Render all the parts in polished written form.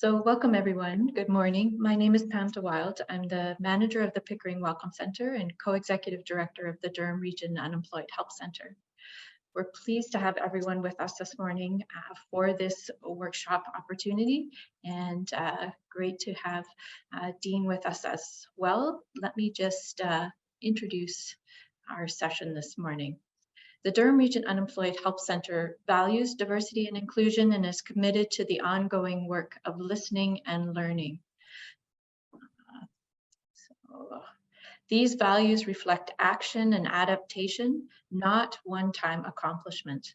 So welcome everyone. Good morning. My name is Pam DeWild. I'm the manager of the Pickering Welcome Center and co-executive director of the Durham Region Unemployed Help Center. We're pleased to have everyone with us this morning for this workshop opportunity, and great to have Dean with us as well. Let me just introduce our session this morning. The Durham Region Unemployed Help Center values diversity and inclusion and is committed to the ongoing work of listening and learning. These values reflect action and adaptation, not one-time accomplishment.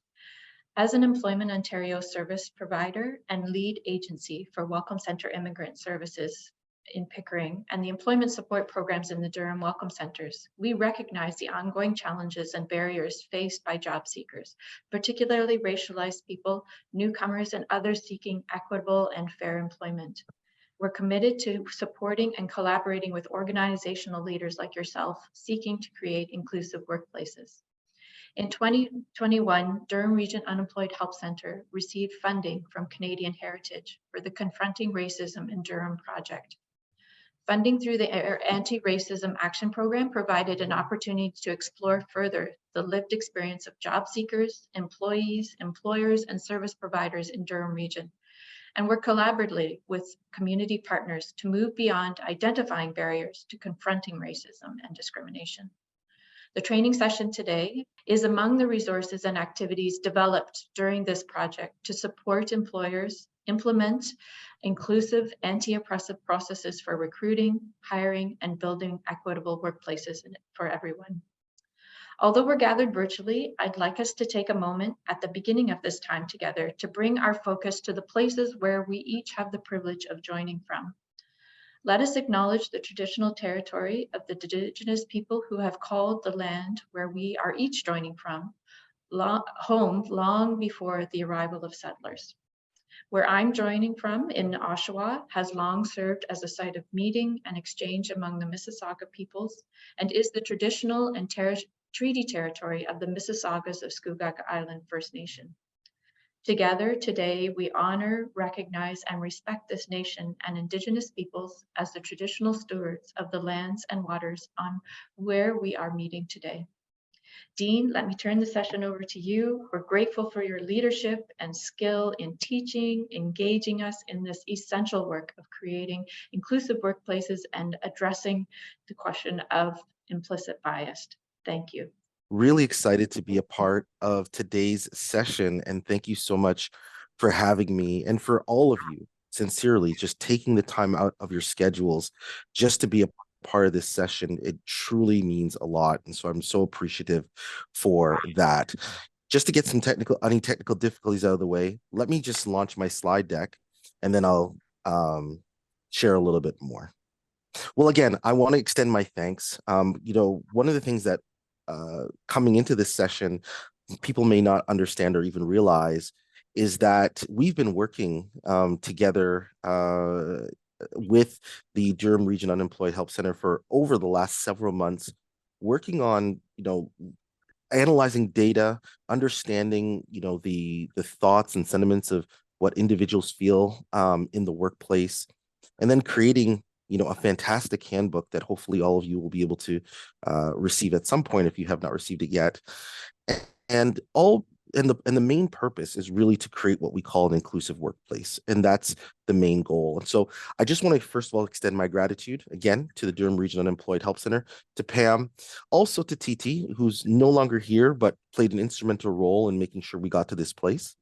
As an Employment Ontario service provider and lead agency for Welcome Center Immigrant Services in Pickering and the employment support programs in the Durham Welcome Centers, we recognize the ongoing challenges and barriers faced by job seekers, particularly racialized people, newcomers, and others seeking equitable and fair employment. We're committed to supporting and collaborating with organizational leaders like yourself, seeking to create inclusive workplaces. In 2021, Durham Region Unemployed Help Center received funding from Canadian Heritage for the Confronting Racism in Durham project. Funding through the Anti-Racism Action Program provided an opportunity to explore further the lived experience of job seekers, employees, employers, and service providers in Durham Region, and work collaboratively with community partners to move beyond identifying barriers to confronting racism and discrimination. The training session today is among the resources and activities developed during this project to support employers implement inclusive anti-oppressive processes for recruiting, hiring, and building equitable workplaces for everyone. Although we're gathered virtually, I'd like us to take a moment at the beginning of this time together to bring our focus to the places where we each have the privilege of joining from. Let us acknowledge the traditional territory of the Indigenous people who have called the land where we are each joining from home long before the arrival of settlers. Where I'm joining from in Oshawa has long served as a site of meeting and exchange among the Mississauga peoples and is the traditional and treaty territory of the Mississaugas of Scugog Island First Nation. Together today, we honor, recognize, and respect this nation and Indigenous peoples as the traditional stewards of the lands and waters on where we are meeting today. Dean, let me turn the session over to you. We're grateful for your leadership and skill in teaching, engaging us in this essential work of creating inclusive workplaces and addressing the question of implicit bias. Thank you. Really excited to be a part of today's session, and thank you so much for having me, and for all of you, sincerely, just taking the time out of your schedules just to be a part of this session. It truly means a lot, and so I'm so appreciative for that. Just to get some any technical difficulties out of the way, let me just launch my slide deck, and then I'll share a little bit more. Well, again, I want to extend my thanks. One of the things that coming into this session, people may not understand or even realize is that we've been working together with the Durham Region Unemployed Help Center for over the last several months, working on, analyzing data, understanding, the thoughts and sentiments of what individuals feel in the workplace, and then creating a fantastic handbook that hopefully all of you will be able to receive at some point if you have not received it yet. And the main purpose is really to create what we call an inclusive workplace, and that's the main goal. And so I just want to first of all extend my gratitude again to the Durham Region Unemployed Help Center, to Pam, also to TT, who's no longer here but played an instrumental role in making sure we got to this place.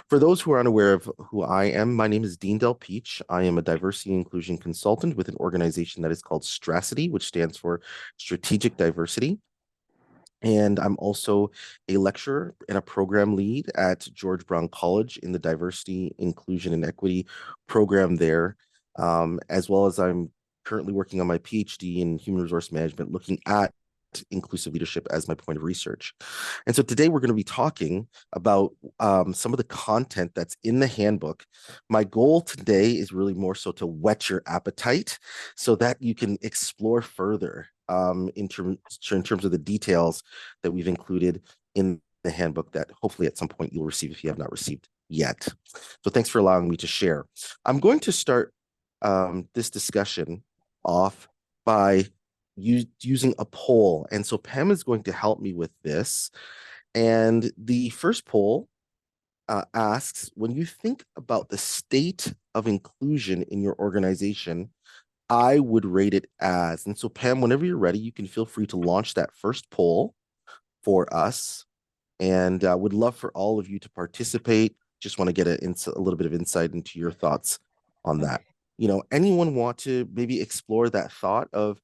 For those who are unaware of who I am, my name is Dean Del Peach. I am a diversity and inclusion consultant with an organization that is called Stracity, which stands for Strategic Diversity. And I'm also a lecturer and a program lead at George Brown College in the Diversity, Inclusion, and Equity program there, as well as I'm currently working on my PhD in Human Resource Management, looking at inclusive leadership as my point of research. And so today we're going to be talking about some of the content that's in the handbook. My goal today is really more so to whet your appetite so that you can explore further in terms of the details that we've included in the handbook that hopefully at some point you'll receive if you have not received yet. So thanks for allowing me to share. I'm going to start this discussion off by using a poll. And so Pam is going to help me with this. And the first poll asks, when you think about the state of inclusion in your organization, I would rate it as. And so Pam, whenever you're ready, you can feel free to launch that first poll for us. And would love for all of you to participate. Just want to get a little bit of insight into your thoughts on that. Anyone want to maybe explore that thought of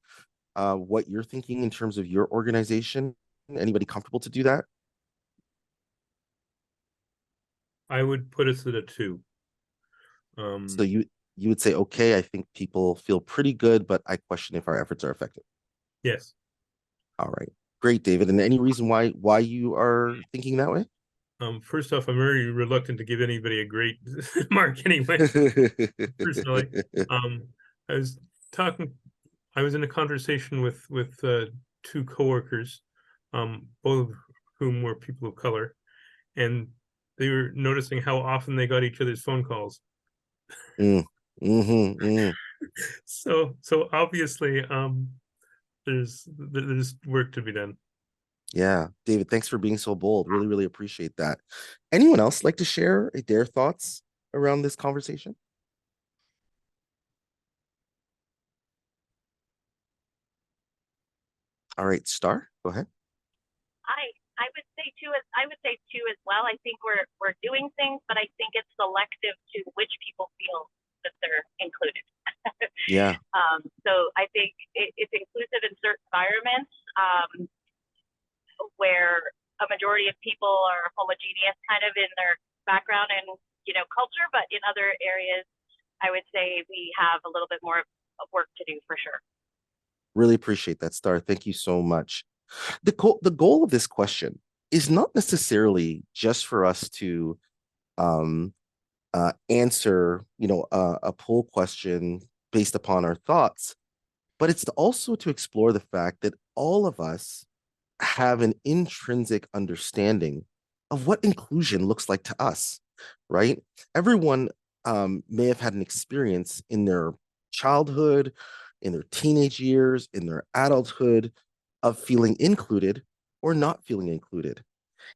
what you're thinking in terms of your organization? Anybody comfortable to do that? I would put us at a 2. So you would say, okay, I think people feel pretty good, but I question if our efforts are effective. Yes. All right. Great, David. And any reason why you are thinking that way? First off, I'm very reluctant to give anybody a great mark anyway. Personally, I was in a conversation with two coworkers, both of whom were people of color, and they were noticing how often they got each other's phone calls. So obviously, there's work to be done. Yeah, David, thanks for being so bold. Really, really appreciate that. Anyone else like to share their thoughts around this conversation? All right, Star, go ahead. I would say two as well. I think we're doing things, but I think it's selective to which people feel that they're included. Yeah. So I think it's inclusive in certain environments where a majority of people are homogeneous kind of in their background and culture, but in other areas, I would say we have a little bit more of work to do for sure. Really appreciate that, Star. Thank you so much. The goal of this question is not necessarily just for us to answer, a poll question based upon our thoughts, but it's also to explore the fact that all of us have an intrinsic understanding of what inclusion looks like to us, right? Everyone may have had an experience in their childhood, in their teenage years, in their adulthood of feeling included or not feeling included.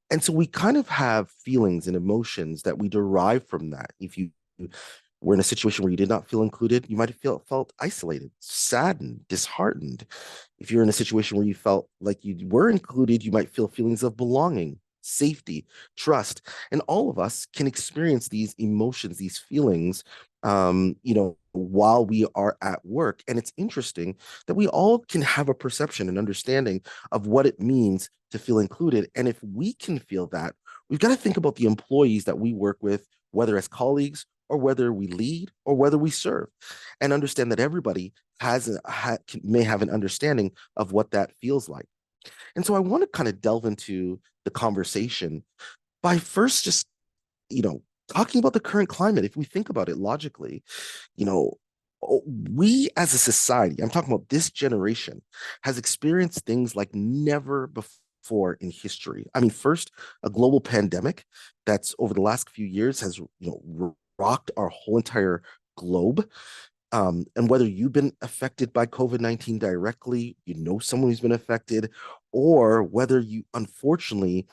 And so we kind of have feelings and emotions that we derive from that. If you were in a situation where you did not feel included, you might have felt isolated, saddened, disheartened. If you're in a situation where you felt like you were included, you might feel feelings of belonging, safety, trust. And all of us can experience these emotions, these feelings, while we are at work. And it's interesting that we all can have a perception and understanding of what it means to feel included. And if we can feel that, we've got to think about the employees that we work with, whether as colleagues or whether we lead or whether we serve, and understand that everybody may have an understanding of what that feels like. And so I want to kind of delve into the conversation by first just, talking about the current climate. If we think about it logically, we as a society, I'm talking about this generation, has experienced things like never before in history. I mean, first, a global pandemic that's over the last few years has, rocked our whole entire globe. And whether you've been affected by COVID-19 directly, someone who's been affected, or whether you unfortunately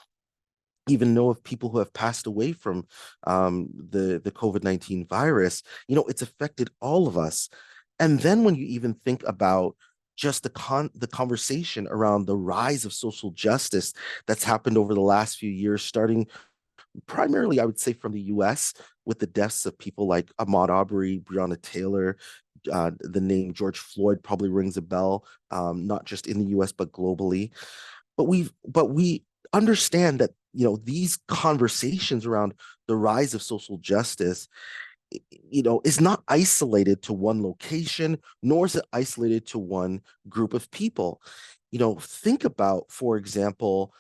even know of people who have passed away from the COVID-19 virus, it's affected all of us. And then when you even think about just the conversation around the rise of social justice that's happened over the last few years, starting primarily, I would say, from the US, with the deaths of people like Ahmaud Arbery, Breonna Taylor. The name George Floyd probably rings a bell, not just in the US, but globally. But we understand that, these conversations around the rise of social justice, is not isolated to one location, nor is it isolated to one group of people. Think about, for example,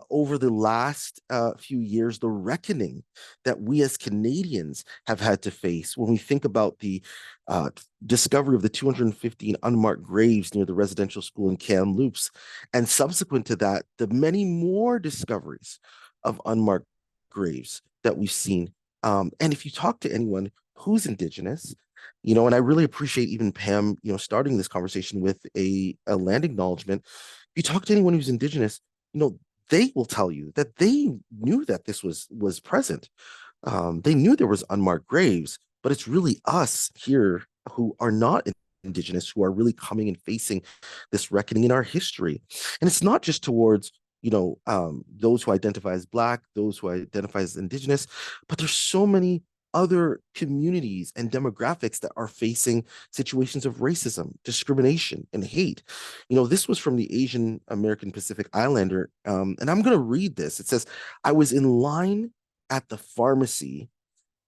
over the last few years, the reckoning that we as Canadians have had to face when we think about the discovery of the 215 unmarked graves near the residential school in Kamloops, and subsequent to that, the many more discoveries of unmarked graves that we've seen And if you talk to anyone who's Indigenous, you know, and I really appreciate even Pam, you know, starting this conversation with a land acknowledgement. If you talk to anyone who's Indigenous, you know, they will tell you that they knew that this was present. They knew there was unmarked graves, but it's really us here who are not Indigenous who are really coming and facing this reckoning in our history. And it's not just towards, you know, those who identify as Black, those who identify as Indigenous, but there's so many other communities and demographics that are facing situations of racism, discrimination, and hate. You know, this was from the Asian American Pacific Islander, and I'm going to read this. It says, I was in line at the pharmacy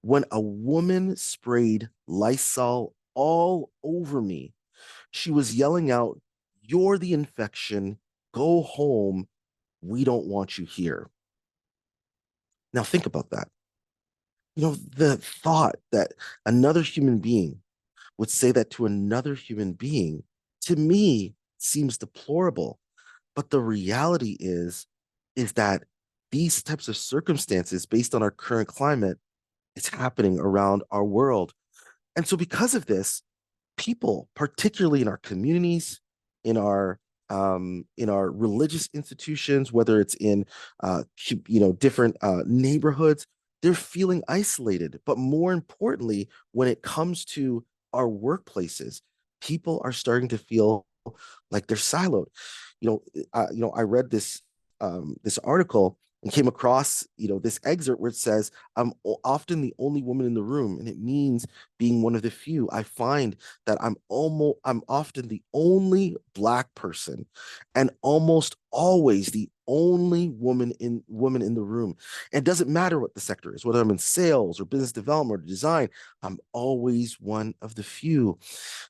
when a woman sprayed Lysol all over me. She was yelling out, "You're the infection. Go home. We don't want you here." Now, think about that. You know, the thought that another human being would say that to another human being, to me, seems deplorable. But the reality is that these types of circumstances, based on our current climate, it's happening around our world. And so because of this, people, particularly in our communities, in our religious institutions, whether it's in you know, different neighborhoods, they're feeling isolated. But more importantly, when it comes to our workplaces, people are starting to feel like they're siloed. You know, I read this article and came across, you know, this excerpt where it says, I'm often the only woman in the room, and it means being one of the few. I find that I'm often the only Black person and almost always the only woman in the room. And it doesn't matter what the sector is, whether I'm in sales or business development or design, I'm always one of the few.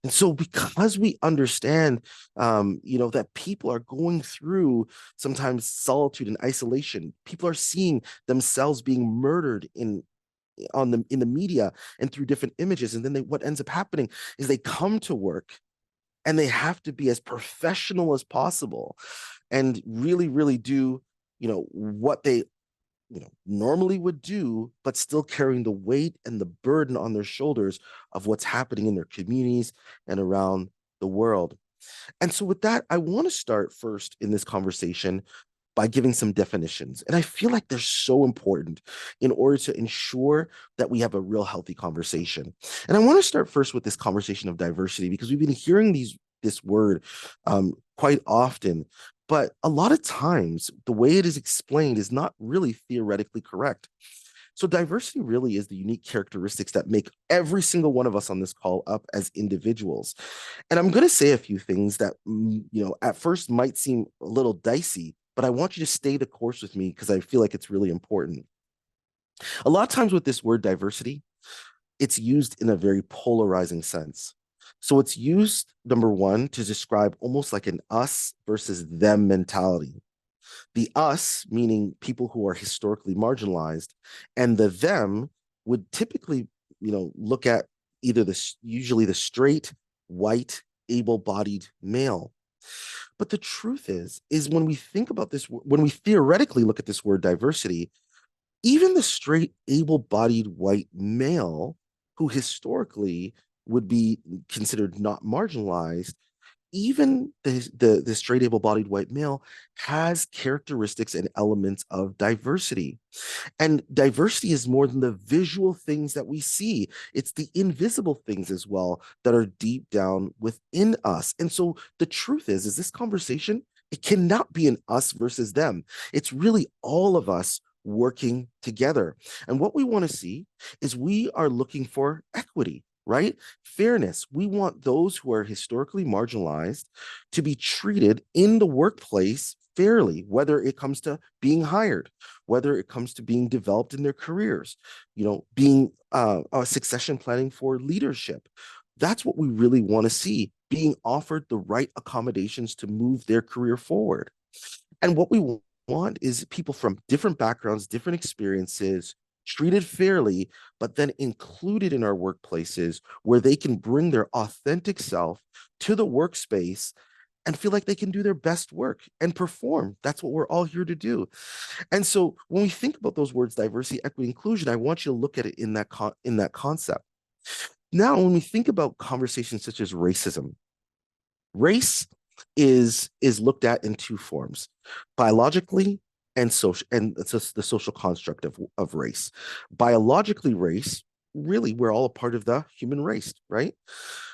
And so because we understand, you know, that people are going through sometimes solitude and isolation, people are seeing themselves being murdered in the media and through different images. And then what ends up happening is they come to work and they have to be as professional as possible and really, really do, you know, what they, you know, normally would do, but still carrying the weight and the burden on their shoulders of what's happening in their communities and around the world. And so with that, I want to start first in this conversation by giving some definitions. And I feel like they're so important in order to ensure that we have a real healthy conversation. And I want to start first with this conversation of diversity, because we've been hearing this word quite often, but a lot of times the way it is explained is not really theoretically correct. So diversity really is the unique characteristics that make every single one of us on this call up as individuals. And I'm going to say a few things that, you know, at first might seem a little dicey, but I want you to stay the course with me because I feel like it's really important. A lot of times with this word diversity, it's used in a very polarizing sense. So it's used, number one, to describe almost like an us versus them mentality. The us, meaning people who are historically marginalized, and the them would typically, you know, look at usually the straight, white, able-bodied male. But the truth is when we think about this, when we theoretically look at this word diversity, even the straight, able-bodied white male, who historically would be considered not marginalized, even the straight, able-bodied white male has characteristics and elements of diversity. And diversity is more than the visual things that we see. It's the invisible things as well that are deep down within us. And so the truth is this conversation, it cannot be an us versus them. It's really all of us working together. And what we want to see is we are looking for equity, right? Fairness. We want those who are historically marginalized to be treated in the workplace fairly, whether it comes to being hired, whether it comes to being developed in their careers, you know, being succession planning for leadership. That's what we really want to see, being offered the right accommodations to move their career forward. And what we want is people from different backgrounds, different experiences, treated fairly, but then included in our workplaces where they can bring their authentic self to the workspace and feel like they can do their best work and perform. That's what we're all here to do. And so when we think about those words, diversity, equity, inclusion, I want you to look at it in that concept. Now, when we think about conversations such as racism, race is looked at in two forms: biologically and social, and it's just the social construct of race. Biologically, race, really, we're all a part of the human race, right?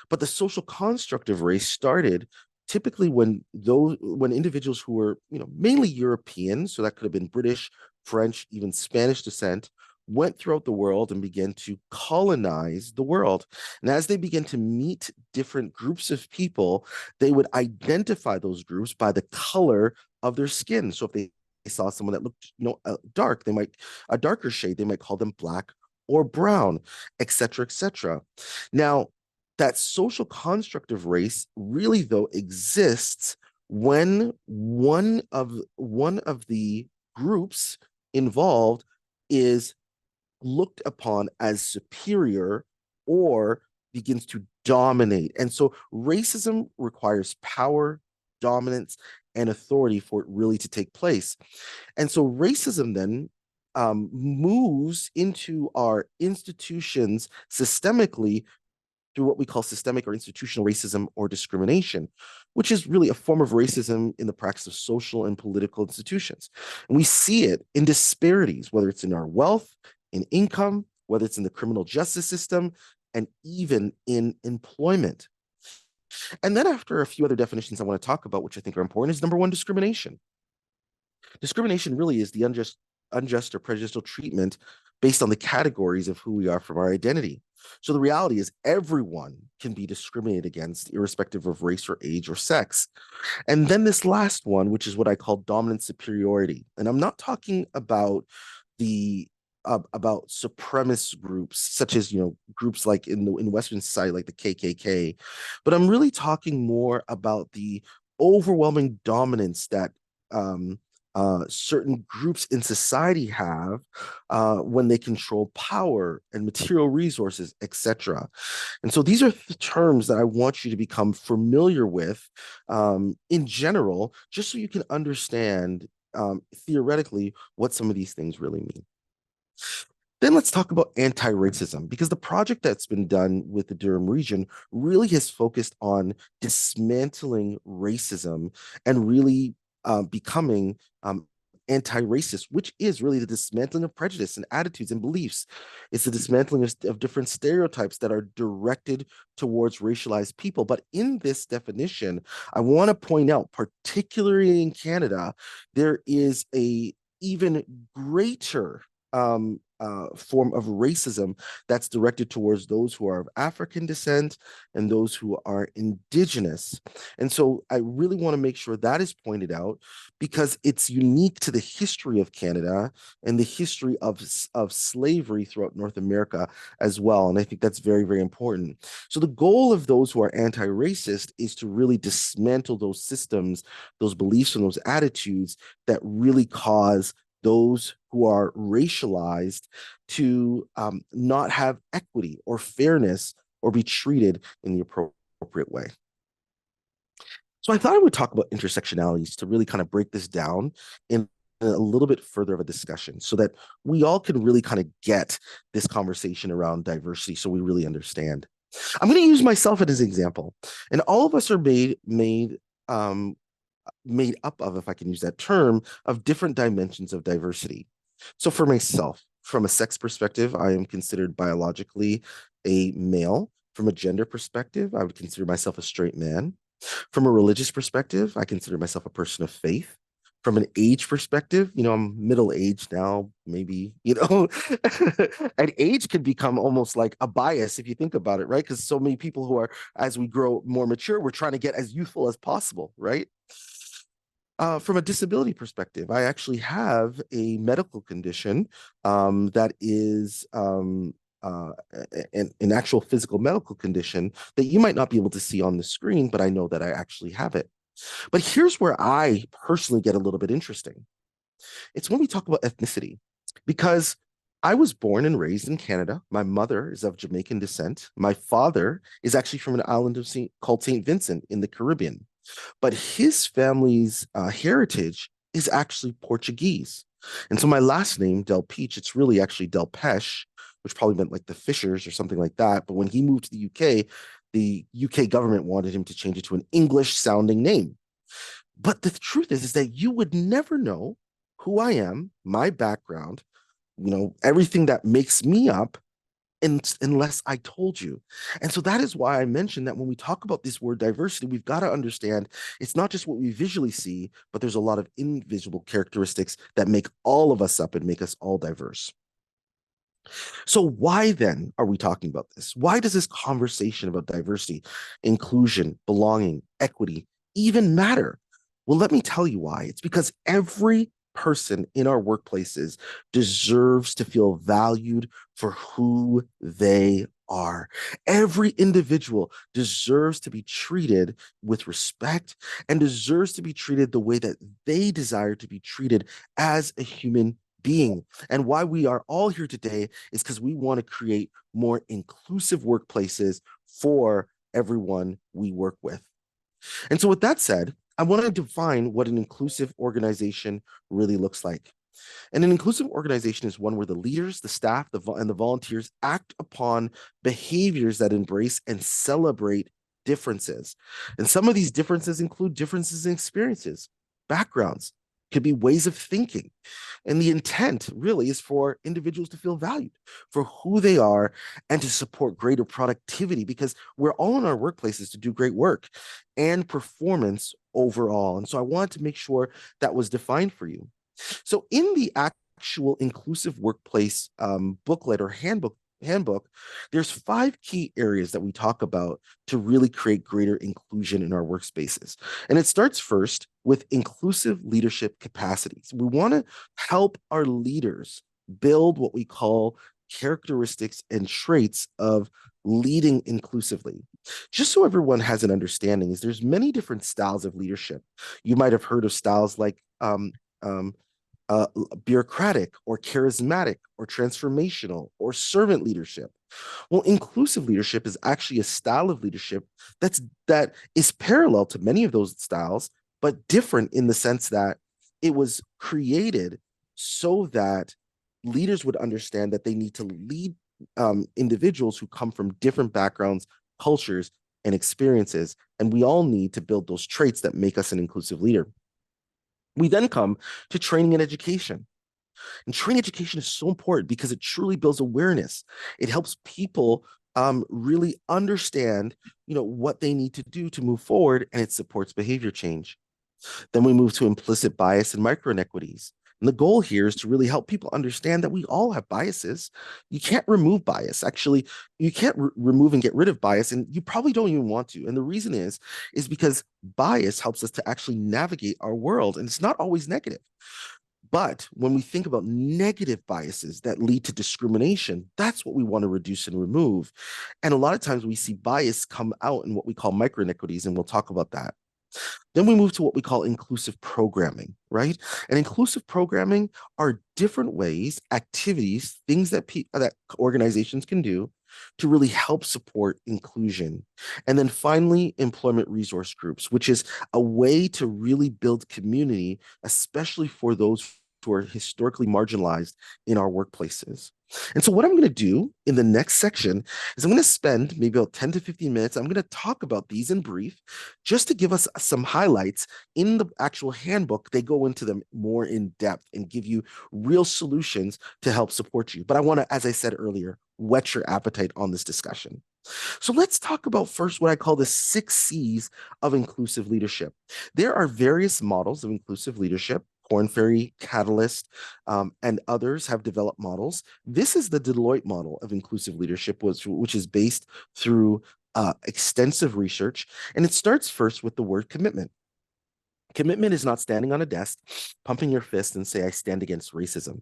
But the social construct of race started typically when individuals who were, mainly European, so that could have been British, French, even Spanish descent, went throughout the world and began to colonize the world. And as they began to meet different groups of people, they would identify those groups by the color of their skin. So if they saw someone that looked, dark, they might, a darker shade, they might call them black or brown, et cetera, et cetera. Now, that social construct of race really, though, exists when one of the groups involved is looked upon as superior or begins to dominate. And so racism requires power, dominance, and authority for it really to take place. And so racism then moves into our institutions systemically through what we call systemic or institutional racism or discrimination, which is really a form of racism in the practice of social and political institutions. And we see it in disparities, whether it's in our wealth, in income, whether it's in the criminal justice system, and even in employment. And then after a few other definitions I want to talk about, which I think are important, is number one, discrimination. Discrimination really is the unjust or prejudicial treatment based on the categories of who we are from our identity. So the reality is everyone can be discriminated against, irrespective of race or age or sex. And then this last one, which is what I call dominant superiority. And I'm not talking about about supremacist groups, such as groups like in Western society, like the KKK, but I'm really talking more about the overwhelming dominance that certain groups in society have when they control power and material resources, etc. And so these are the terms that I want you to become familiar with in general, just so you can understand theoretically what some of these things really mean. Then let's talk about anti-racism, because the project that's been done with the Durham region really has focused on dismantling racism and really becoming anti-racist, which is really the dismantling of prejudice and attitudes and beliefs. It's the dismantling of different stereotypes that are directed towards racialized people. But in this definition, I want to point out, particularly in Canada, there is a even greater form of racism that's directed towards those who are of African descent and those who are Indigenous. And so I really want to make sure that is pointed out, because it's unique to the history of Canada and the history of slavery throughout North America as well. And I think that's very, very important. So the goal of those who are anti-racist is to really dismantle those systems, those beliefs, and those attitudes that really cause those who are racialized to not have equity or fairness or be treated in the appropriate way. So I thought I would talk about intersectionalities to really kind of break this down in a little bit further of a discussion, so that we all can really kind of get this conversation around diversity, so we really understand. I'm going to use myself as an example, and all of us are made up of, if I can use that term, of different dimensions of diversity. So for myself, from a sex perspective, I am considered biologically a male. From a gender perspective, I would consider myself a straight man. From a religious perspective, I consider myself a person of faith. From an age perspective, I'm middle-aged now, maybe, and age can become almost like a bias if you think about it, right? Because so many people who are, as we grow more mature, we're trying to get as youthful as possible, right? From a disability perspective, I actually have a medical condition that is an actual physical medical condition that you might not be able to see on the screen, but I know that I actually have it. But here's where I personally get a little bit interesting. It's when we talk about ethnicity, because I was born and raised in Canada. My mother is of Jamaican descent. My father is actually from an island called St. Vincent in the Caribbean. but his family's heritage is actually Portuguese. And so my last name, Del Peach, it's really actually Del Pesh, which probably meant like the Fishers or something like that. But when he moved to the UK government wanted him to change it to an English sounding name. But the truth is that you would never know who I am, my background, everything that makes me up unless I told you. And so that is why I mentioned that when we talk about this word diversity, we've got to understand it's not just what we visually see, but there's a lot of invisible characteristics that make all of us up and make us all diverse. So why then are we talking about this? Why does this conversation about diversity, inclusion, belonging, equity even matter? Well, let me tell you why. It's because every person in our workplaces deserves to feel valued for who they are. Every individual deserves to be treated with respect and deserves to be treated the way that they desire to be treated as a human being. And why we are all here today is because we want to create more inclusive workplaces for everyone we work with. And so with that said, I want to define what an inclusive organization really looks like. And an inclusive organization is one where the leaders, the staff, and the volunteers act upon behaviors that embrace and celebrate differences. And some of these differences include differences in experiences, backgrounds, could be ways of thinking. And the intent really is for individuals to feel valued for who they are and to support greater productivity, because we're all in our workplaces to do great work and performance overall. And so I wanted to make sure that was defined for you. So in the actual inclusive workplace booklet or handbook, there's 5 key areas that we talk about to really create greater inclusion in our workspaces. And it starts first with inclusive leadership capacities. We want to help our leaders build what we call characteristics and traits of leading inclusively. Just so everyone has an understanding, is there's many different styles of leadership. You might have heard of styles like bureaucratic or charismatic or transformational or servant leadership. Well, inclusive leadership is actually a style of leadership that is parallel to many of those styles, but different in the sense that it was created so that leaders would understand that they need to lead individuals who come from different backgrounds, cultures, and experiences. And we all need to build those traits that make us an inclusive leader. We then come to training and education. And training education is so important because it truly builds awareness. It helps people really understand, what they need to do to move forward, and it supports behavior change. Then we move to implicit bias and micro inequities. And the goal here is to really help people understand that we all have biases. You can't remove bias. Actually, you can't remove and get rid of bias, and you probably don't even want to. And the reason is because bias helps us to actually navigate our world, and it's not always negative. But when we think about negative biases that lead to discrimination, that's what we want to reduce and remove. And a lot of times we see bias come out in what we call micro inequities, and we'll talk about that. Then we move to what we call inclusive programming, right? And inclusive programming are different ways, activities, things that organizations can do to really help support inclusion. And then finally, employment resource groups, which is a way to really build community, especially for those who are historically marginalized in our workplaces. And so what I'm going to do in the next section is I'm going to spend maybe about 10 to 15 minutes. I'm going to talk about these in brief, just to give us some highlights. In the actual handbook, they go into them more in depth and give you real solutions to help support you. But I want to, as I said earlier, whet your appetite on this discussion. So let's talk about first what I call the 6 C's of inclusive leadership. There are various models of inclusive leadership. Korn Ferry, Catalyst, and others have developed models. This is the Deloitte model of inclusive leadership, which is based through extensive research. And it starts first with the word commitment. Commitment is not standing on a desk, pumping your fist and say, I stand against racism.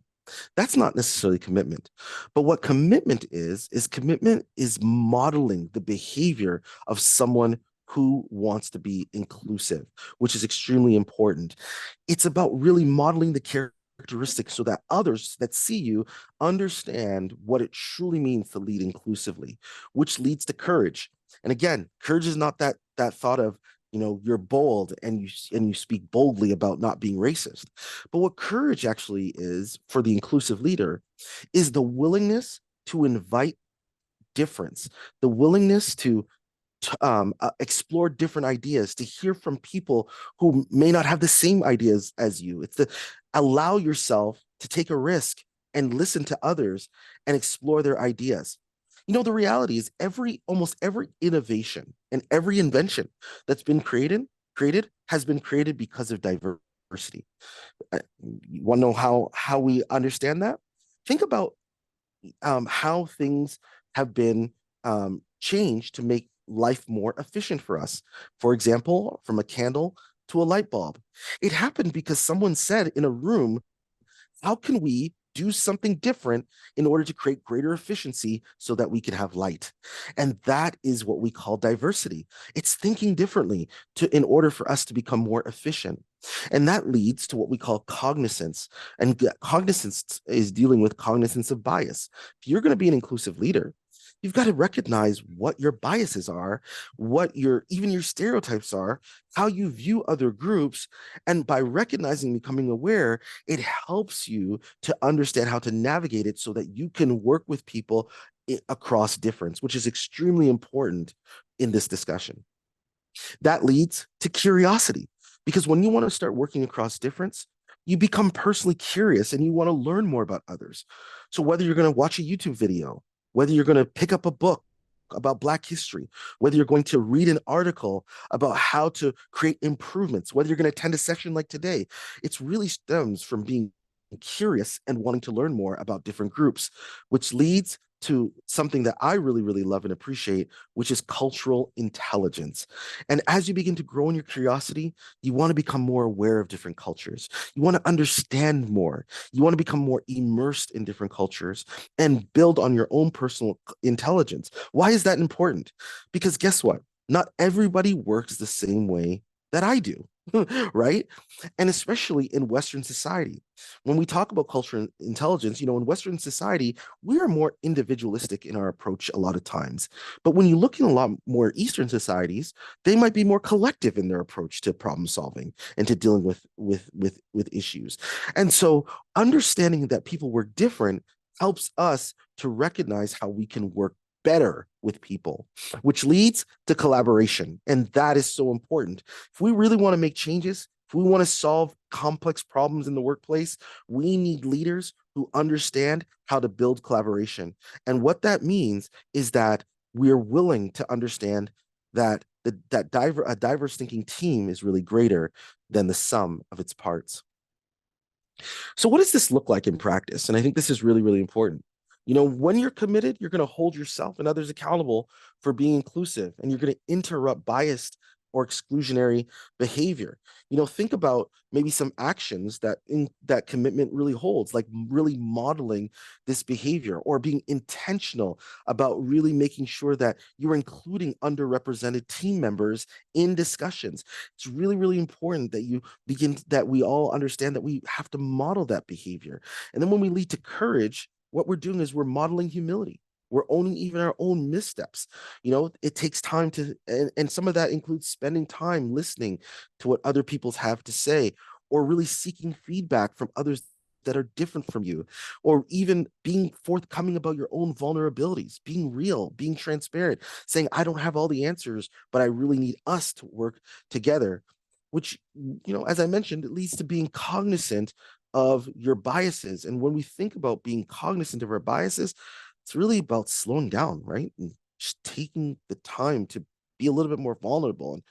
That's not necessarily commitment. But what commitment is commitment is modeling the behavior of someone who wants to be inclusive, which is extremely important. It's about really modeling the characteristics so that others that see you understand what it truly means to lead inclusively, which leads to courage. And again, courage is not that thought of you're bold and you speak boldly about not being racist. But what courage actually is for the inclusive leader is the willingness to invite difference, the willingness to explore different ideas, to hear from people who may not have the same ideas as you. It's to allow yourself to take a risk and listen to others and explore their ideas. The reality is almost every innovation and every invention that's been created has been created because of diversity. You want to know how we understand that? Think about how things have been changed to make life more efficient for us. For example, from a candle to a light bulb. It happened because someone said in a room, how can we do something different in order to create greater efficiency so that we can have light? And that is what we call diversity. It's thinking differently in order for us to become more efficient. And that leads to what we call cognizance. And cognizance is dealing with cognizance of bias. If you're going to be an inclusive leader, you've got to recognize what your biases are, what even your stereotypes are, how you view other groups. And by recognizing and becoming aware, it helps you to understand how to navigate it so that you can work with people across difference, which is extremely important in this discussion. That leads to curiosity, because when you want to start working across difference, you become personally curious and you want to learn more about others. So whether you're going to watch a YouTube video, whether you're going to pick up a book about Black history, whether you're going to read an article about how to create improvements, whether you're going to attend a session like today, it really stems from being curious and wanting to learn more about different groups, which leads to something that I really, really love and appreciate, which is cultural intelligence. And as you begin to grow in your curiosity, you want to become more aware of different cultures. You want to understand more. You want to become more immersed in different cultures and build on your own personal intelligence. Why is that important? Because guess what? Not everybody works the same way that I do. Right? And especially in Western society, when we talk about cultural intelligence, in Western society, we are more individualistic in our approach a lot of times. But when you look in a lot more Eastern societies, they might be more collective in their approach to problem solving and to dealing with issues. And so understanding that people work different helps us to recognize how we can work better with people, which leads to collaboration. And that is so important. If we really want to make changes, if we want to solve complex problems in the workplace, we need leaders who understand how to build collaboration. And what that means is that we're willing to understand that a diverse thinking team is really greater than the sum of its parts. So what does this look like in practice? And I think this is really, really important. When you're committed, you're going to hold yourself and others accountable for being inclusive, and you're going to interrupt biased or exclusionary behavior. Think about maybe some actions that commitment really holds, like really modeling this behavior or being intentional about really making sure that you're including underrepresented team members in discussions. It's really, really important that we all understand that we have to model that behavior. And then when we lead to courage, what we're doing is we're modeling humility. We're owning even our own missteps. It takes time and some of that includes spending time listening to what other people have to say, or really seeking feedback from others that are different from you, or even being forthcoming about your own vulnerabilities, being real, being transparent, saying, I don't have all the answers, but I really need us to work together, which, as I mentioned, it leads to being cognizant of your biases. And when we think about being cognizant of our biases, it's really about slowing down, right? And just taking the time to be a little bit more vulnerable and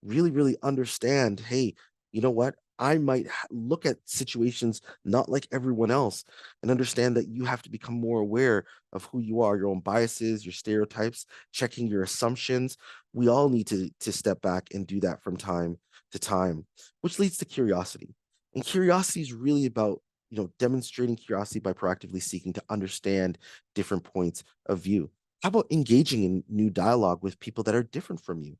really, really understand, hey, you know what? I might look at situations not like everyone else, and understand that you have to become more aware of who you are, your own biases, your stereotypes, checking your assumptions. We all need to step back and do that from time to time, which leads to curiosity. And curiosity is really about, demonstrating curiosity by proactively seeking to understand different points of view. How about engaging in new dialogue with people that are different from you?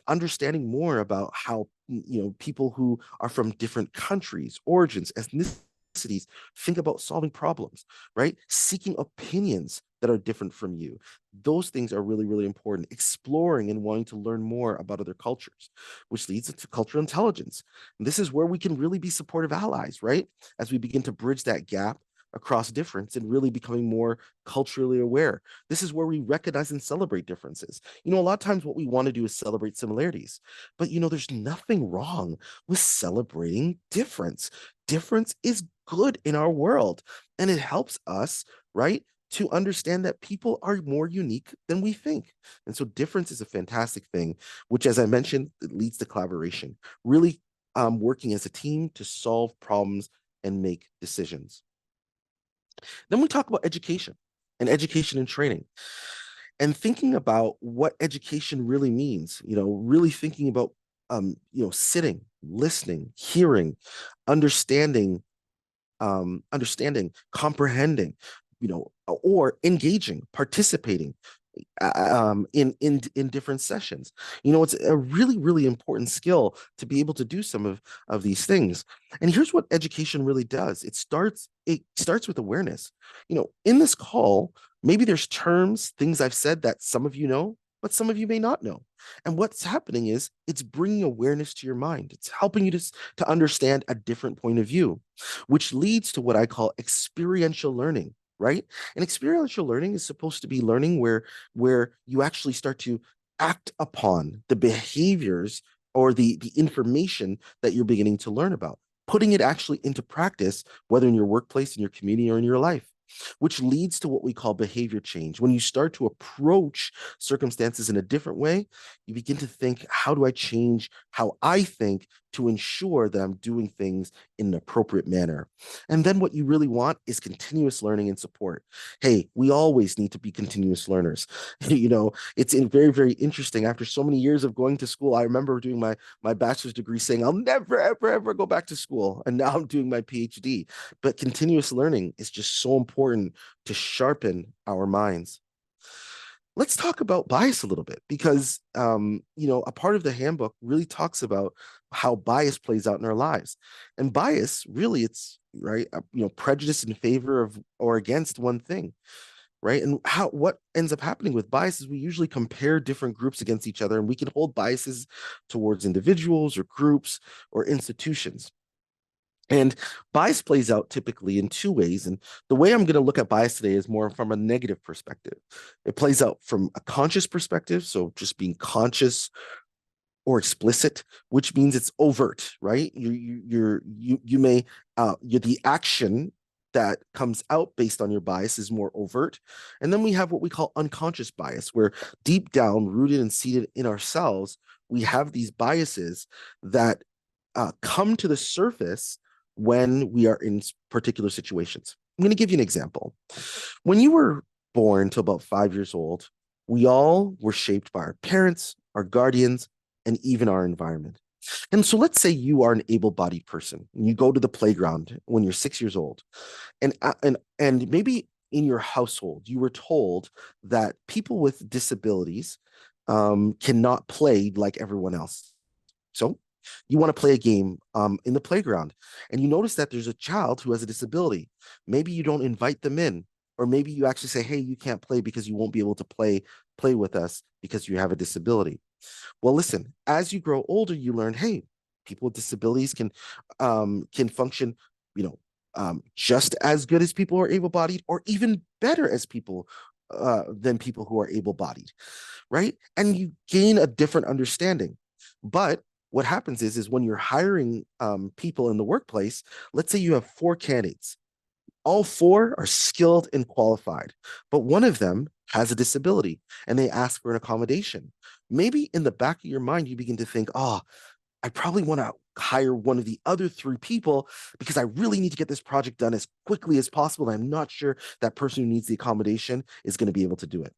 Understanding more about how, people who are from different countries, origins, ethnicities, think about solving problems, right? Seeking opinions that are different from you. Those things are really, really important. Exploring and wanting to learn more about other cultures, which leads into cultural intelligence. And this is where we can really be supportive allies, right? As we begin to bridge that gap across difference and really becoming more culturally aware. This is where we recognize and celebrate differences. A lot of times what we want to do is celebrate similarities, but there's nothing wrong with celebrating difference. Difference is good in our world, and it helps us, right, to understand that people are more unique than we think. And so difference is a fantastic thing, which, as I mentioned, it leads to collaboration, really working as a team to solve problems and make decisions. Then we talk about education and training, and thinking about what education really means, really thinking about, sitting, listening, hearing, understanding, comprehending, or engaging, participating in different sessions. It's a really, really important skill to be able to do some of these things. And here's what education really does. It starts with awareness. In this call, maybe there's terms, things I've said that some of you know, but some of you may not know. And what's happening is it's bringing awareness to your mind. It's helping you to understand a different point of view, which leads to what I call experiential learning, right? And experiential learning is supposed to be learning where you actually start to act upon the behaviors or the information that you're beginning to learn about, putting it actually into practice, whether in your workplace, in your community, or in your life, which leads to what we call behavior change. When you start to approach circumstances in a different way, you begin to think, how do I change how I think to ensure that I'm doing things in an appropriate manner? And then what you really want is continuous learning and support. Hey, we always need to be continuous learners. It's very, very interesting. After so many years of going to school, I remember doing my bachelor's degree saying, I'll never, ever, ever go back to school. And now I'm doing my PhD. But continuous learning is just so important to sharpen our minds. Let's talk about bias a little bit, because a part of the handbook really talks about how bias plays out in our lives. And bias, really, it's right, prejudice in favor of or against one thing, right? And what ends up happening with bias is we usually compare different groups against each other, and we can hold biases towards individuals or groups or institutions. And bias plays out typically in two ways. And the way I'm going to look at bias today is more from a negative perspective. It plays out from a conscious perspective, so just being conscious or explicit, which means it's overt, right? The action that comes out based on your bias is more overt. And then we have what we call unconscious bias, where deep down, rooted and seated in ourselves, we have these biases that come to the surface when we are in particular situations. I'm going to give you an example. When you were born to about 5 years old, we all were shaped by our parents, our guardians, and even our environment. And so let's say you are an able-bodied person and you go to the playground when you're 6 years old, and maybe in your household you were told that people with disabilities cannot play like everyone else. So you want to play a game in the playground, and you notice that there's a child who has a disability. Maybe you don't invite them in, or maybe you actually say, hey, you can't play because you won't be able to play with us because you have a disability. Well, listen, as you grow older, you learn, hey, people with disabilities can function, just as good as people who are able-bodied, or even better as people than people who are able-bodied, right? And you gain a different understanding. But what happens is when you're hiring people in the workplace, let's say you have 4 candidates. All 4 are skilled and qualified, but one of them has a disability and they ask for an accommodation. Maybe in the back of your mind, you begin to think, oh, I probably want to hire one of the other 3 people because I really need to get this project done as quickly as possible. I'm not sure that person who needs the accommodation is going to be able to do it.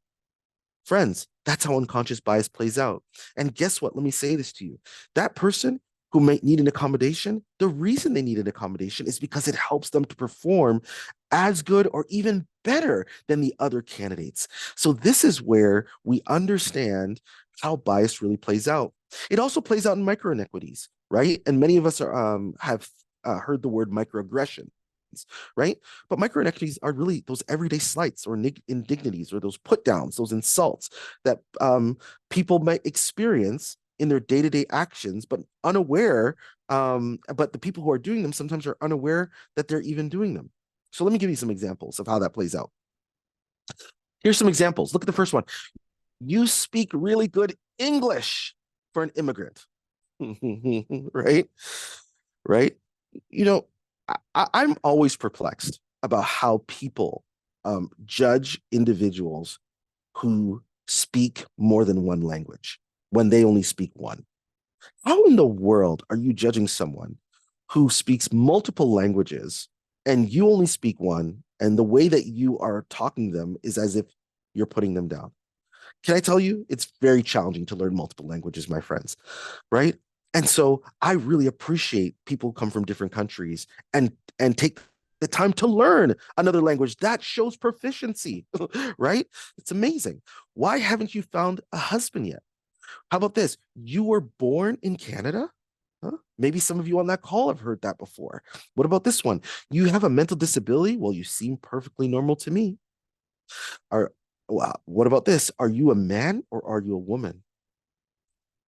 Friends, that's how unconscious bias plays out. And guess what? Let me say this to you. That person who might need an accommodation, the reason they need an accommodation is because it helps them to perform as good or even better than the other candidates. So this is where we understand how bias really plays out. It also plays out in micro inequities, right? And many of us have heard the word microaggression. right? But micro inequities are really those everyday slights or indignities or those put downs, those insults that people might experience in their day-to-day actions, but unaware, but the people who are doing them sometimes are unaware that they're even doing them. So let me give you some examples of how that plays out. Here's some examples. Look at the first one. You speak really good English for an immigrant, right? Right? You know, I'm always perplexed about how people judge individuals who speak more than one language when they only speak one. How in the world are you judging someone who speaks multiple languages and you only speak one, and the way that you are talking to them is as if you're putting them down? Can I tell you, it's very challenging to learn multiple languages, my friends, right? And so I really appreciate people who come from different countries and take the time to learn another language. That shows proficiency, right? It's amazing. Why haven't you found a husband yet? How about this? You were born in Canada? Huh? Maybe some of you on that call have heard that before. What about this one? You have a mental disability? Well, you seem perfectly normal to me. What about this? Are you a man or are you a woman?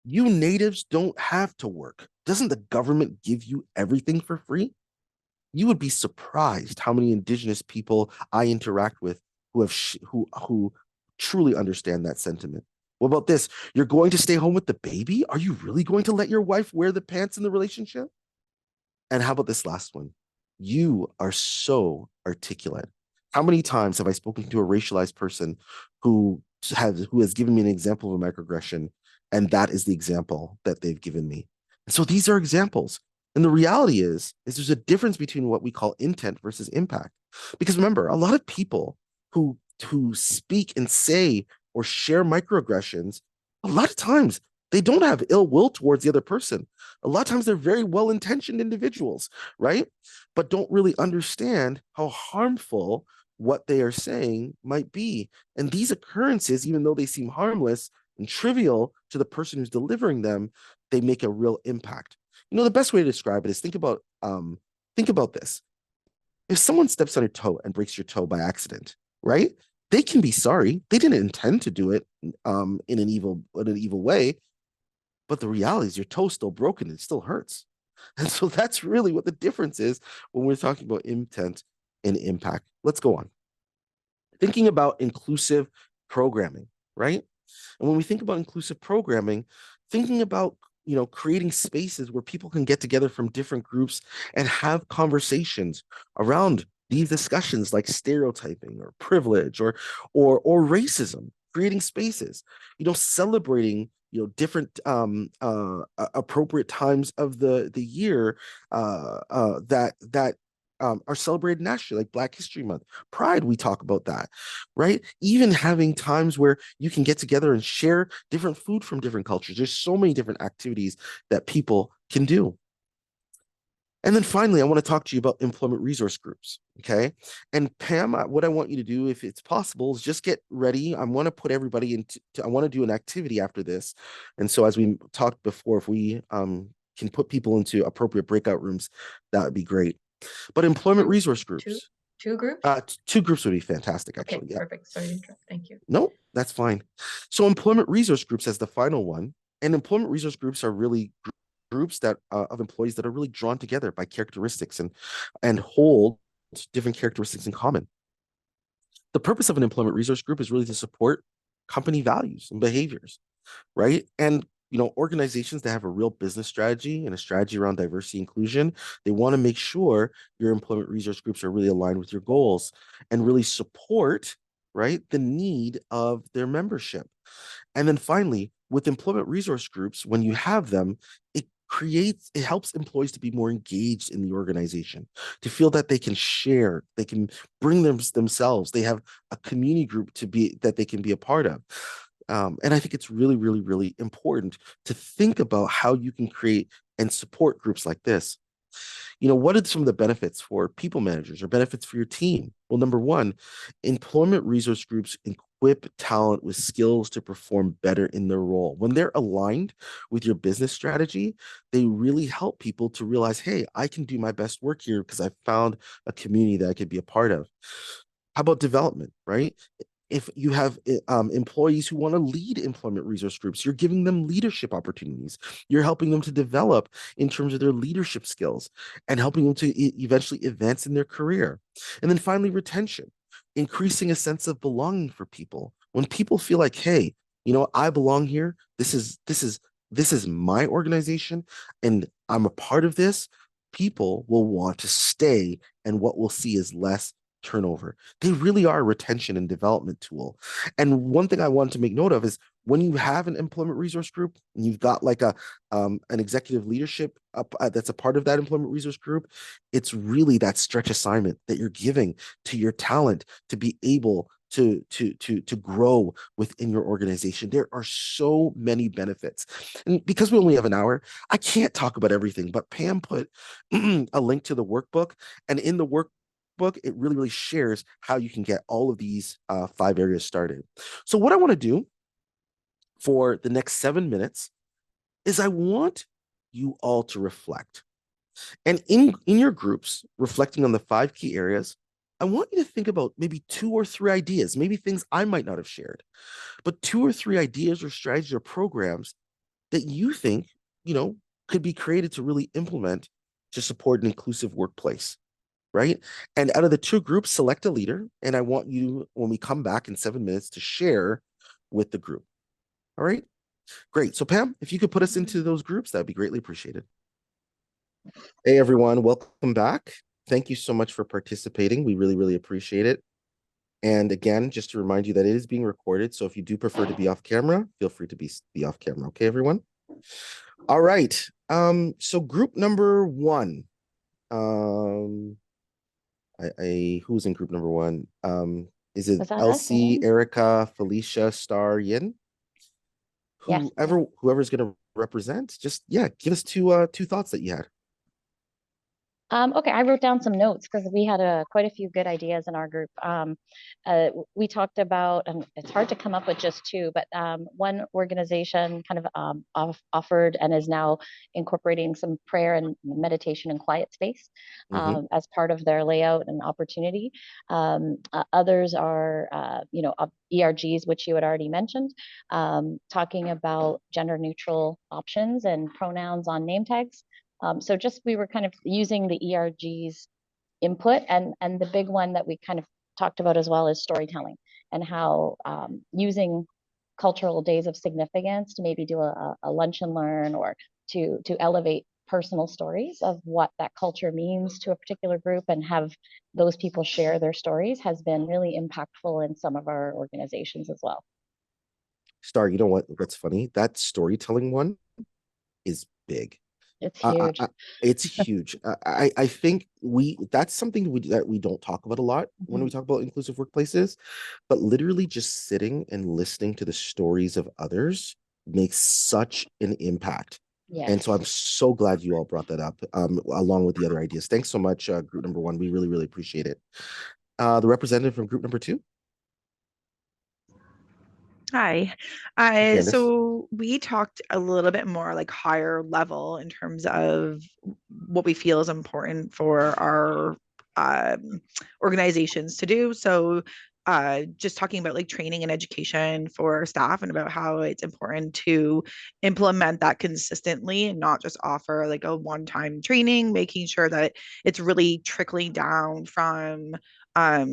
You natives don't have to work. Doesn't the government give you everything for free? You would be surprised how many indigenous people I interact with who have who truly understand that sentiment. What about this? You're going to stay home with the baby? Are you really going to let your wife wear the pants in the relationship? And how about this last one? You are so articulate. How many times have I spoken to a racialized person who has given me an example of a microaggression, and that is the example that they've given me? And so these are examples. And the reality is there's a difference between what we call intent versus impact. Because remember, a lot of people who speak and say or share microaggressions, a lot of times they don't have ill will towards the other person. A lot of times they're very well-intentioned individuals, right? But don't really understand how harmful what they are saying might be. And these occurrences, even though they seem harmless and trivial to the person who's delivering them, they make a real impact. You know, the best way to describe it is think about this. If someone steps on your toe and breaks your toe by accident, right? They can be sorry. They didn't intend to do it in an evil way. But the reality is your toe's still broken. It still hurts. And so that's really what the difference is when we're talking about intent and impact. Let's go on. Thinking about inclusive programming, right? And when we think about inclusive programming, thinking about creating spaces where people can get together from different groups and have conversations around these discussions like stereotyping or privilege or racism, creating spaces, celebrating different appropriate times of the year that are celebrated nationally, like Black History Month, Pride. We talk about that, right? Even having times where you can get together and share different food from different cultures. There's so many different activities that people can do. And then finally, I want to talk to you about employment resource groups, okay? And Pam, what I want you to do, if it's possible, is just get ready. I want to put everybody into, I want to do an activity after this. And so as we talked before, if we can put people into appropriate breakout rooms, that would be great. But employment resource groups. Two groups? 2 groups would be fantastic, actually. Okay, perfect. Sorry to interrupt. Thank you. No, that's fine. So employment resource groups as the final one. And employment resource groups are really groups that of employees that are really drawn together by characteristics and hold different characteristics in common. The purpose of an employment resource group is really to support company values and behaviors, right? And organizations that have a real business strategy and a strategy around diversity inclusion, they want to make sure your employment resource groups are really aligned with your goals and really support, right, the need of their membership. And then finally, with employment resource groups, when you have them, it helps employees to be more engaged in the organization, to feel that they can share, they can bring themselves, they have a community group that they can be a part of. And I think it's really, really, really important to think about how you can create and support groups like this. What are some of the benefits for people managers or benefits for your team? Well, number one, employment resource groups equip talent with skills to perform better in their role. When they're aligned with your business strategy, they really help people to realize, hey, I can do my best work here because I found a community that I could be a part of. How about development, right? If you have employees who want to lead employment resource groups, you're giving them leadership opportunities. You're helping them to develop in terms of their leadership skills and helping them to eventually advance in their career. And then finally, retention, increasing a sense of belonging for people. When people feel like, hey, I belong here. This is my organization, and I'm a part of this. People will want to stay, and what we'll see is less turnover. They really are a retention and development tool. And one thing I wanted to make note of is when you have an employment resource group and you've got like an executive leadership that's a part of that employment resource group, it's really that stretch assignment that you're giving to your talent to be able to grow within your organization. There are so many benefits. And because we only have an hour, I can't talk about everything, but Pam put a link to the workbook, and in the workbook, it really shares how you can get all of these 5 areas started. So what I want to do for the next 7 minutes is I want you all to reflect. And in your groups, reflecting on the 5 key areas, I want you to think about maybe 2 or 3 ideas, maybe things I might not have shared, but 2 or 3 ideas or strategies or programs that you think, could be created to really implement to support an inclusive workplace. Right? And out of the 2 groups, select a leader. And I want you, when we come back in 7 minutes, to share with the group. All right? Great. So Pam, if you could put us into those groups, that'd be greatly appreciated. Hey, everyone. Welcome back. Thank you so much for participating. We really appreciate it. And again, just to remind you that it is being recorded. So if you do prefer to be off camera, feel free to be off camera. Okay, everyone? All right. So group number 1. Who's in group number 1? Is it Elsie, Erica, Felicia, Star, Yin? Whoever's going to represent, just give us two thoughts that you had. Okay, I wrote down some notes because we had quite a few good ideas in our group. We talked about, and it's hard to come up with just 2, but one organization kind of offered and is now incorporating some prayer and meditation and quiet space as part of their layout and opportunity. Others are, ERGs, which you had already mentioned, talking about gender neutral options and pronouns on name tags. So we were kind of using the ERG's input, and the big one that we kind of talked about as well is storytelling, and how using cultural days of significance to maybe do a lunch and learn, or to elevate personal stories of what that culture means to a particular group and have those people share their stories has been really impactful in some of our organizations as well. Star, what's funny? That storytelling one is big. It's huge. It's huge. I think that's something that we don't talk about a lot when we talk about inclusive workplaces, but literally just sitting and listening to the stories of others makes such an impact. Yes. And so I'm so glad you all brought that up along with the other ideas. Thanks so much, group number 1. We really appreciate it. The representative from group number 2. Hi. So we talked a little bit more like higher level in terms of what we feel is important for our organizations to do. So just talking about like training and education for staff, and about how it's important to implement that consistently and not just offer like a one-time training, making sure that it's really trickling down from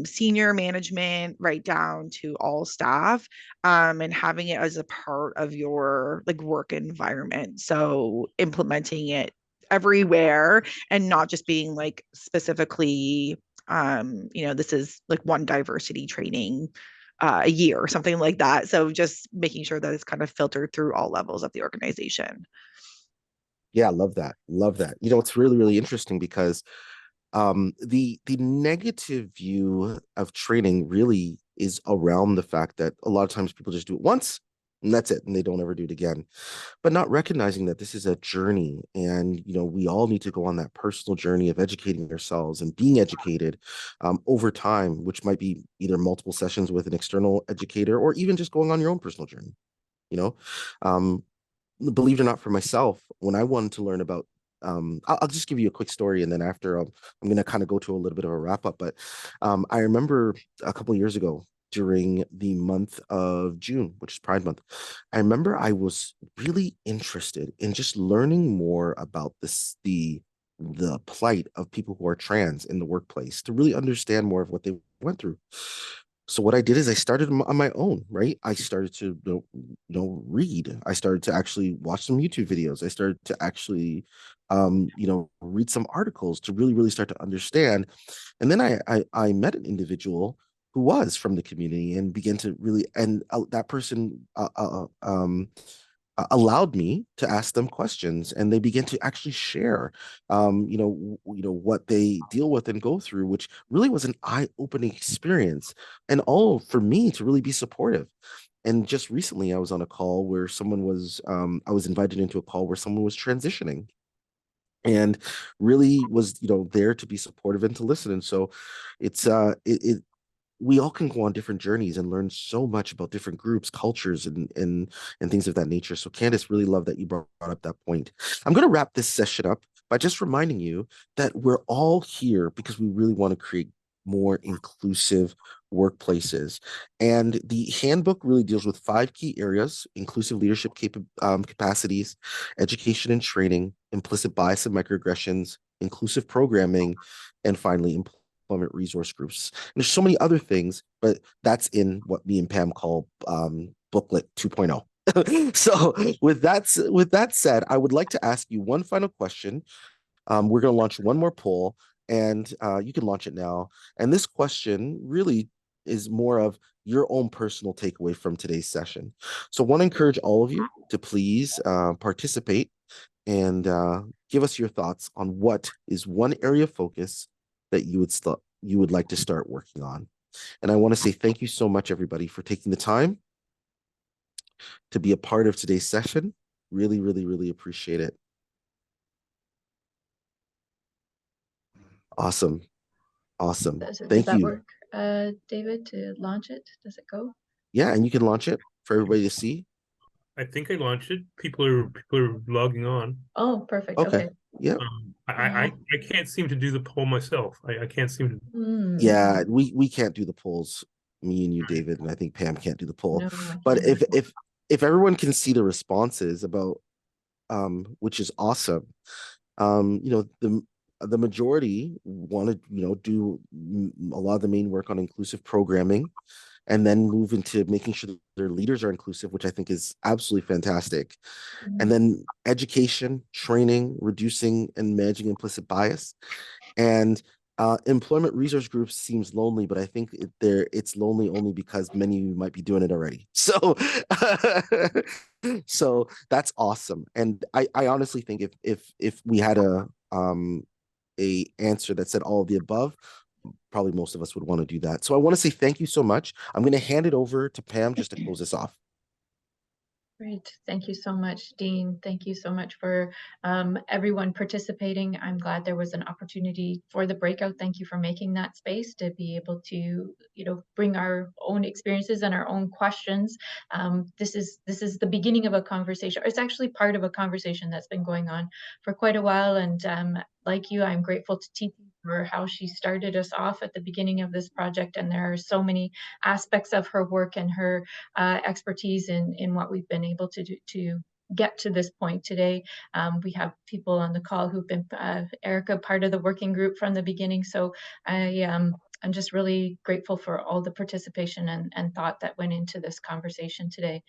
senior management right down to all staff, and having it as a part of your like work environment. So implementing it everywhere and not just being like specifically this is like one diversity training a year or something like that. So just making sure that it's kind of filtered through all levels of the organization. Yeah, love that. It's really interesting because the negative view of training really is around the fact that a lot of times people just do it once and that's it, and they don't ever do it again. But not recognizing that this is a journey, and we all need to go on that personal journey of educating ourselves and being educated over time, which might be either multiple sessions with an external educator or even just going on your own personal journey. you know um Believe it or not, for myself, when I wanted to learn about, I'll just give you a quick story, and then after I'm going to kind of go to a little bit of a wrap up. But I remember a couple of years ago during the month of June, which is Pride Month, I remember I was really interested in just learning more about the plight of people who are trans in the workplace, to really understand more of what they went through. So what I did is I started on my own, right? I started to read. I started to actually watch some YouTube videos. I started to actually read some articles to really, really start to understand. And then I met an individual who was from the community and began to really, and that person allowed me to ask them questions, and they began to actually share what they deal with and go through, which really was an eye-opening experience, and all for me to really be supportive. And just recently I was on a call where someone was I was invited into a call where someone was transitioning, and really was there to be supportive and to listen. And so it's we all can go on different journeys and learn so much about different groups, cultures, and things of that nature. So Candace, really love that you brought up that point. I'm going to wrap this session up by just reminding you that we're all here because we really want to create more inclusive workplaces. And the handbook really deals with 5 key areas: inclusive leadership capacities, education and training, implicit bias and microaggressions, inclusive programming, and finally, employment resource groups. And there's so many other things, but that's in what me and Pam call booklet 2.0. So with that said, I would like to ask you one final question. We're going to launch one more poll, and you can launch it now. And this question really is more of your own personal takeaway from today's session. So I want to encourage all of you to please participate and give us your thoughts on what is one area of focus that you would like to start working on. And I want to say thank you so much, everybody, for taking the time to be a part of today's session. Really, really, really appreciate it. Awesome. Awesome. Does Thank that you. work, David, to launch it? Does it go? Yeah, and you can launch it for everybody to see. I think I launched it. People are logging on. Oh, perfect. Okay. Okay. Yeah. I can't seem to do the poll myself. I can't seem to. Yeah, we can't do the polls, me and you, David, and I think Pam can't do the poll. No, I But can't. if everyone can see the responses about which is awesome. The majority want to do a lot of the main work on inclusive programming, and then move into making sure that their leaders are inclusive, which I think is absolutely fantastic. And then education, training, reducing and managing implicit bias. And employment resource groups seems lonely, but I think it's lonely only because many of you might be doing it already. So so that's awesome. And I honestly think if we had a answer that said all of the above, probably most of us would want to do that. So I want to say thank you so much. I'm going to hand it over to Pam just to close this off. Great. Thank you so much, Dean. Thank you so much for everyone participating. I'm glad there was an opportunity for the breakout. Thank you for making that space to be able to, bring our own experiences and our own questions. This is the beginning of a conversation. It's actually part of a conversation that's been going on for quite a while. And like you, I'm grateful to Titi for how she started us off at the beginning of this project. And there are so many aspects of her work and her expertise in what we've been able to do to get to this point today. We have people on the call who've been, Erica, part of the working group from the beginning. So I'm just really grateful for all the participation and thought that went into this conversation today.